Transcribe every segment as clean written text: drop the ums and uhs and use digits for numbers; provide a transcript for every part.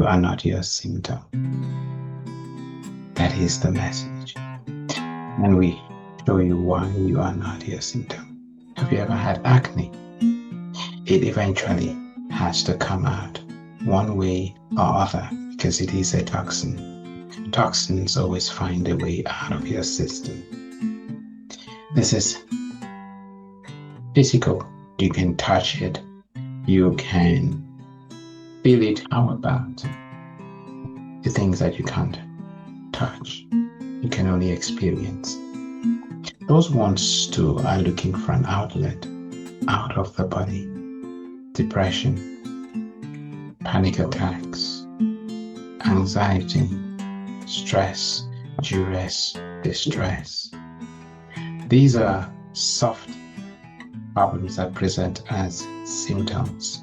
You are not your symptom. That is the message. And we show you why you are not your symptom. Have you ever had acne? It eventually has to come out one way or other because it is a toxin. Toxins always find a way out of your system. This is physical. You can touch it. You can feel it. How about the things that you can't touch? You can only experience. Those ones too are looking for an outlet out of the body. Depression, panic attacks, anxiety, stress, duress, distress. These are soft problems that present as symptoms.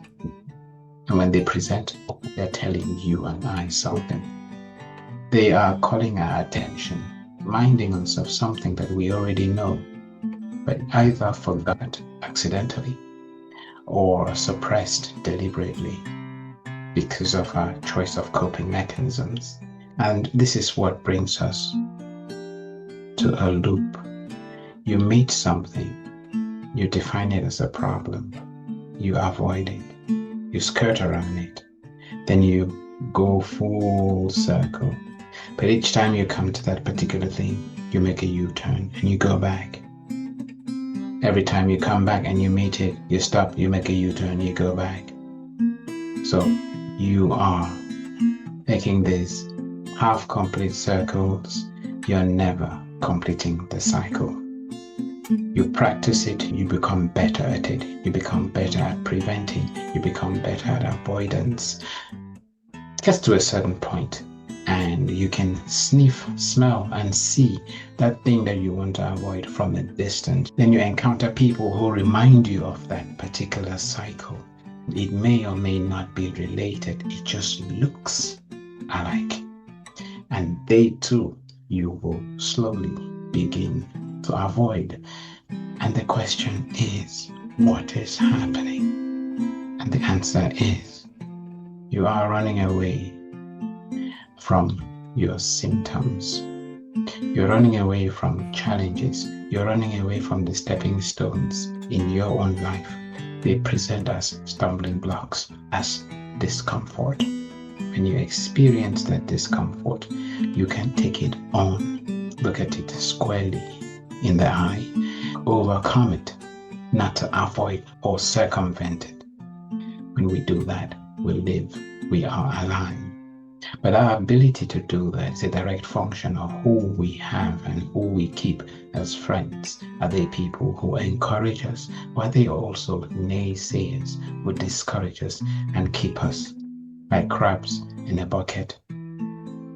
And when they present, they're telling you and I something. They are calling our attention, reminding us of something that we already know, but either forgot accidentally or suppressed deliberately because of our choice of coping mechanisms. And this is what brings us to a loop. You meet something, you define it as a problem, you avoid it, you skirt around it, then you go full circle. But each time you come to that particular thing, you make a U-turn and you go back. Every time you come back and you meet it, you stop, you make a U-turn, you go back. So you are making these half-complete circles. You're never completing the cycle. You practice it, you become better at it. You become better at preventing. You become better at avoidance. It gets to a certain point, and you can sniff, smell, and see that thing that you want to avoid from a distance. Then you encounter people who remind you of that particular cycle. It may or may not be related. It just looks alike. And they too, you will slowly begin to avoid. And the question is, what is happening? And the answer is, you are running away from your symptoms. You're running away from challenges. You're running away from the stepping stones in your own life. They present as stumbling blocks, as discomfort. When you experience that discomfort, you can take it on, look at it squarely in the eye, overcome it, not to avoid or circumvent it. When we do that, we live, we are alive. But our ability to do that is a direct function of who we have and who we keep as friends. Are they people who encourage us, or are they also naysayers who discourage us and keep us like crabs in a bucket?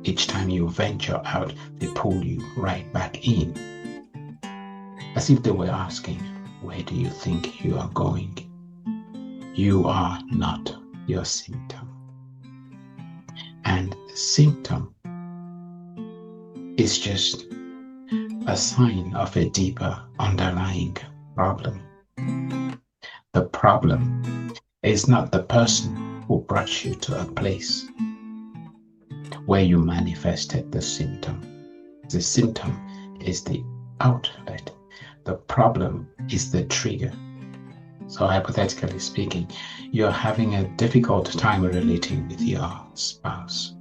Each time you venture out, they pull you right back in, as if they were asking, where do you think you are going? You are not your symptom. And the symptom is just a sign of a deeper underlying problem. The problem is not the person who brought you to a place where you manifested the symptom. The symptom is the outlet. The problem is the trigger. So hypothetically speaking, you're having a difficult time relating with your spouse.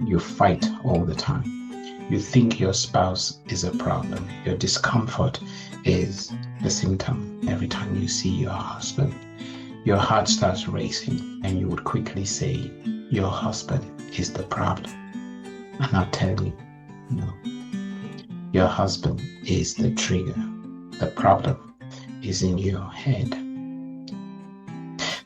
You fight all the time. You think your spouse is a problem. Your discomfort is the symptom. Every time you see your husband, your heart starts racing and you would quickly say, your husband is the problem. And I'll tell you, no. Your husband is the trigger. The problem is in your head.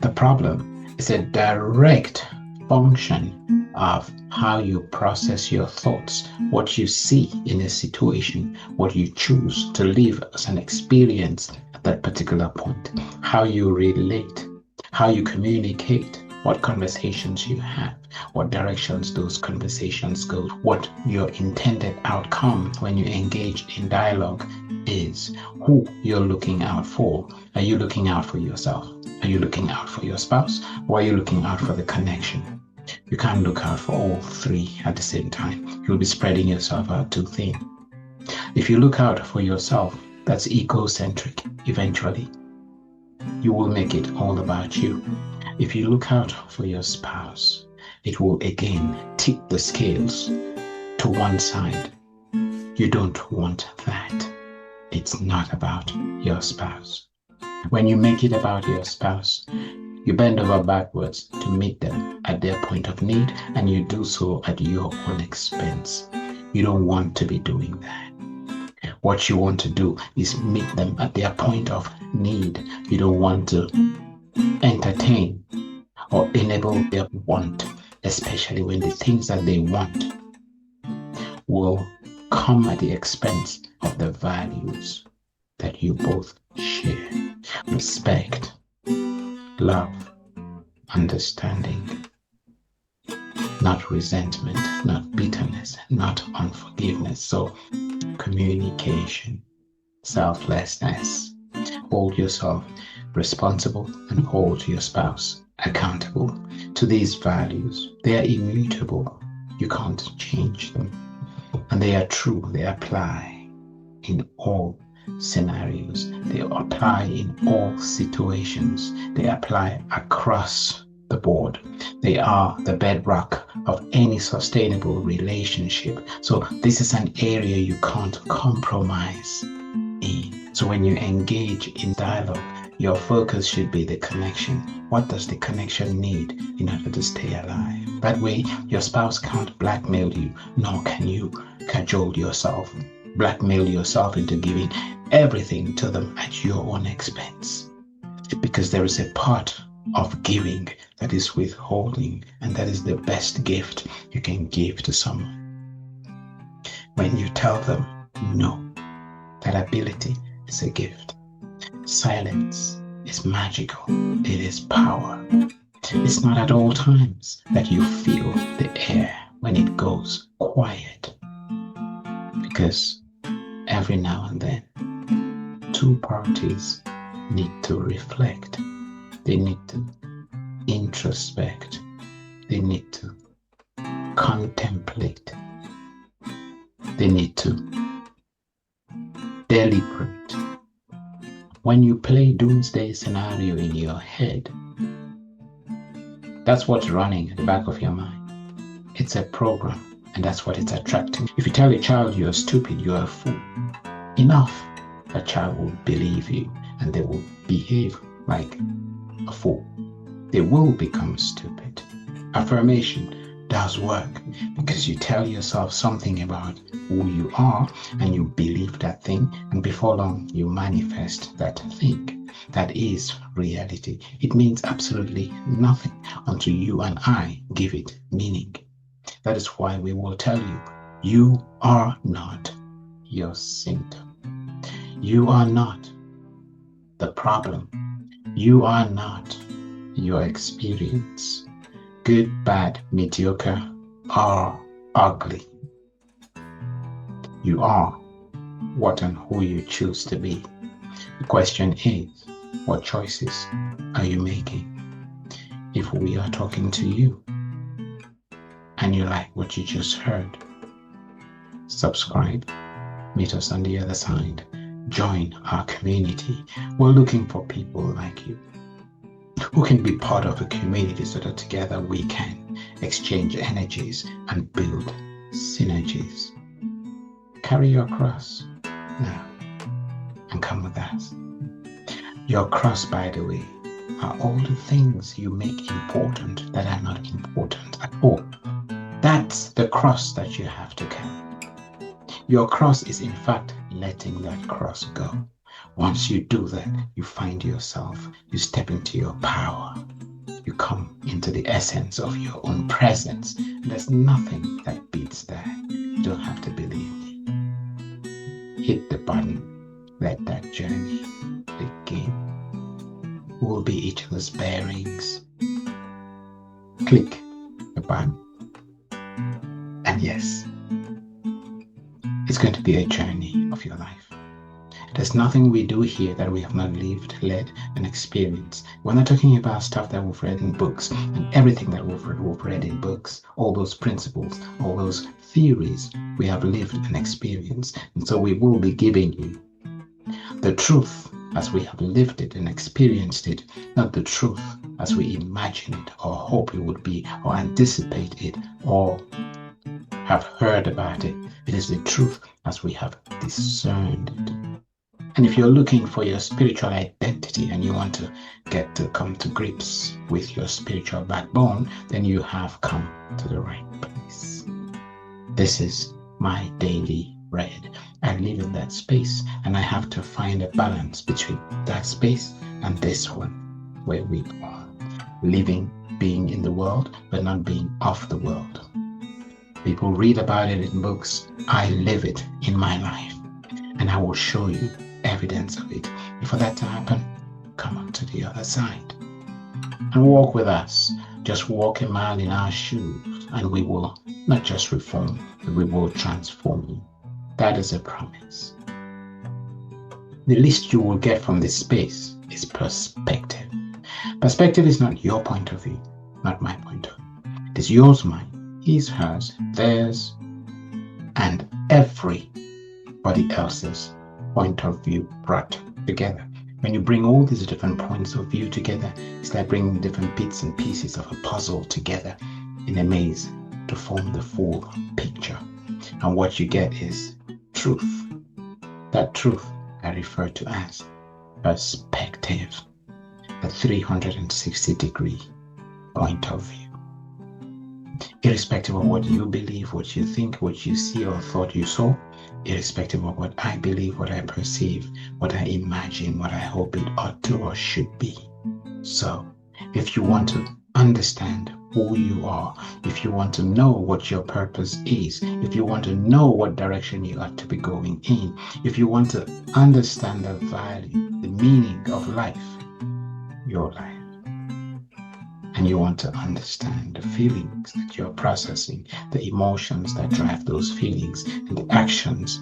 The problem is a direct function of how you process your thoughts, what you see in a situation, what you choose to live as an experience at that particular point, how you relate, how you communicate what conversations you have, what directions those conversations go, what your intended outcome when you engage in dialogue is, who you're looking out for. Are you looking out for yourself? Are you looking out for your spouse? Or are you looking out for the connection? You can't look out for all three at the same time. You'll be spreading yourself out too thin. If you look out for yourself, that's egocentric eventually. You will make it all about you. If you look out for your spouse, it will again tip the scales to one side. You don't want that. It's not about your spouse. When you make it about your spouse, you bend over backwards to meet them at their point of need, and you do so at your own expense. You don't want to be doing that. What you want to do is meet them at their point of need. You don't want to entertain or enable their want, especially when the things that they want will come at the expense of the values that you both share. Respect, love, understanding, not resentment, not bitterness, not unforgiveness. So communication, selflessness. Hold yourself responsible and hold your spouse accountable to these values. They are immutable. You can't change them. And they are true. They apply in all scenarios. They apply in all situations. They apply across the board. They are the bedrock of any sustainable relationship. So this is an area you can't compromise in. So when you engage in dialogue, your focus should be the connection. What does the connection need in order to stay alive? That way, your spouse can't blackmail you, nor can you cajole yourself, blackmail yourself into giving everything to them at your own expense. Because there is a part of giving that is withholding, and that is the best gift you can give to someone. When you tell them no, that ability is a gift. Silence is magical. It is power. It's not at all times that you feel the air when it goes quiet, because every now and then two parties need to reflect. They need to introspect. They need to contemplate. They need to deliberate. When you play doomsday scenario in your head, that's what's running at the back of your mind. It's a program, and that's what it's attracting. If you tell a child you're stupid, you're a fool, enough, that child will believe you, and they will behave like a fool. They will become stupid. Affirmation does work because you tell yourself something about who you are and you believe that thing, and before long you manifest that thing. That is reality. It means absolutely nothing until you and I give it meaning. That is why we will tell you, you are not your symptom. You are not the problem. You are not your experience. Good, bad, mediocre, or ugly. You are what and who you choose to be. The question is, what choices are you making? If we are talking to you and you like what you just heard, subscribe, meet us on the other side, join our community. We're looking for people like you who can be part of a community so that together we can exchange energies and build synergies. Carry your cross now and come with us. Your cross, by the way, are all the things you make important that are not important at all. That's the cross that you have to carry. Your cross is in fact letting that cross go. Once you do that, you find yourself, you step into your power. You come into the essence of your own presence. There's nothing that beats that. You don't have to believe me. Hit the button. Let that journey begin. We will be each other's bearings. click the button. And yes, it's going to be a journey of your life. There's nothing we do here that we have not lived, led, and experienced. We're not talking about stuff that we've read in books and everything that we've read in books, all those principles, all those theories we have lived and experienced. And so we will be giving you the truth as we have lived it and experienced it, not the truth as we imagine it or hope it would be or anticipate it or have heard about it. It is the truth as we have discerned it. And if you're looking for your spiritual identity and you want to get to come to grips with your spiritual backbone, then you have come to the right place. This is my daily bread. I live in that space and I have to find a balance between that space and this one where we are living, being in the world, but not being of the world. People read about it in books. I live it in my life and I will show you evidence of it. And for that to happen, come on to the other side and walk with us. Just walk a mile in our shoes and we will not just reform, but we will transform you. That is a promise. The least you will get from this space is perspective. Perspective is not your point of view, not my point of view. It is yours, mine, his, hers, theirs, and everybody else's point of view brought together. When you bring all these different points of view together, it's like bringing different bits and pieces of a puzzle together in a maze to form the full picture. And what you get is truth. That truth I refer to as perspective, a 360-degree point of view. Irrespective of what you believe, what you think, what you see or thought you saw, irrespective of what I believe, what I perceive, what I imagine, what I hope it ought to or should be. So, if you want to understand who you are, if you want to know what your purpose is, if you want to know what direction you ought to be going in, if you want to understand the value, the meaning of life, your life, and you want to understand the feelings that you're processing, the emotions that drive those feelings, and the actions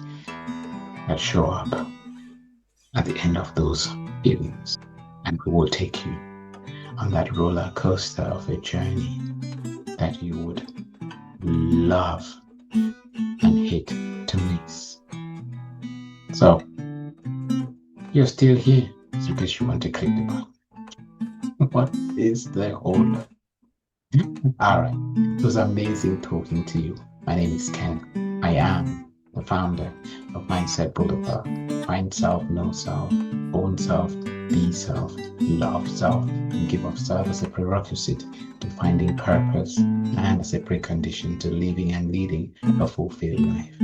that show up at the end of those feelings. And we will take you on that roller coaster of a journey that you would love and hate to miss. So, you're still here because you want to click the button. What is the hold? Alright, it was amazing talking to you. My name is Ken. I am the founder of Mindset Boulevard. Find self, know self, own self, be self, love self, and give of self as a prerequisite to finding purpose and as a precondition to living and leading a fulfilled life.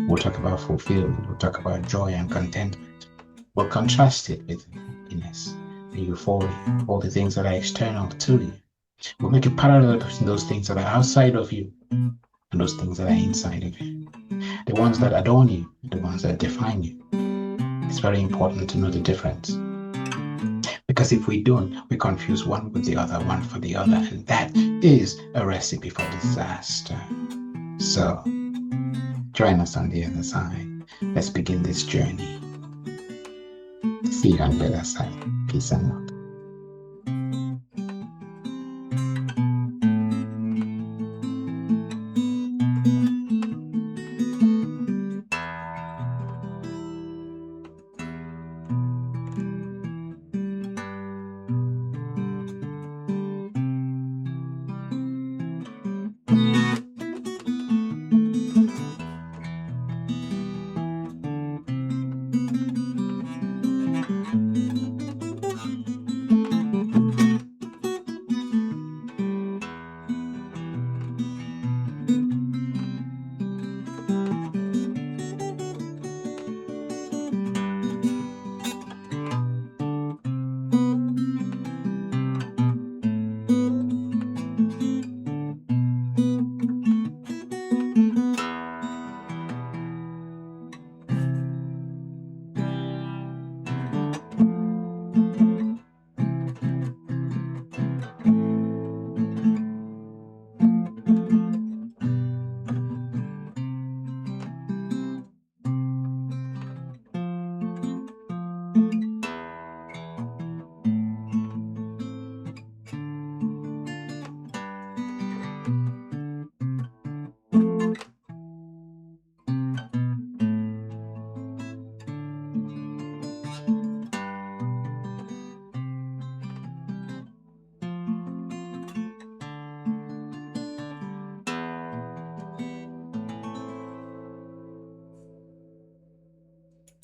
We'll talk about fulfillment, we'll talk about joy and contentment. We'll contrast it with happiness, the euphoria, all the things that are external to you. We'll make a parallel between those things that are outside of you and those things that are inside of you. The ones that adorn you, the ones that define you. It's very important to know the difference. Because if we don't, we confuse one with the other, one for the other, and that is a recipe for disaster. So, join us on the other side. Let's begin this journey. See you on the other side. Peace and love.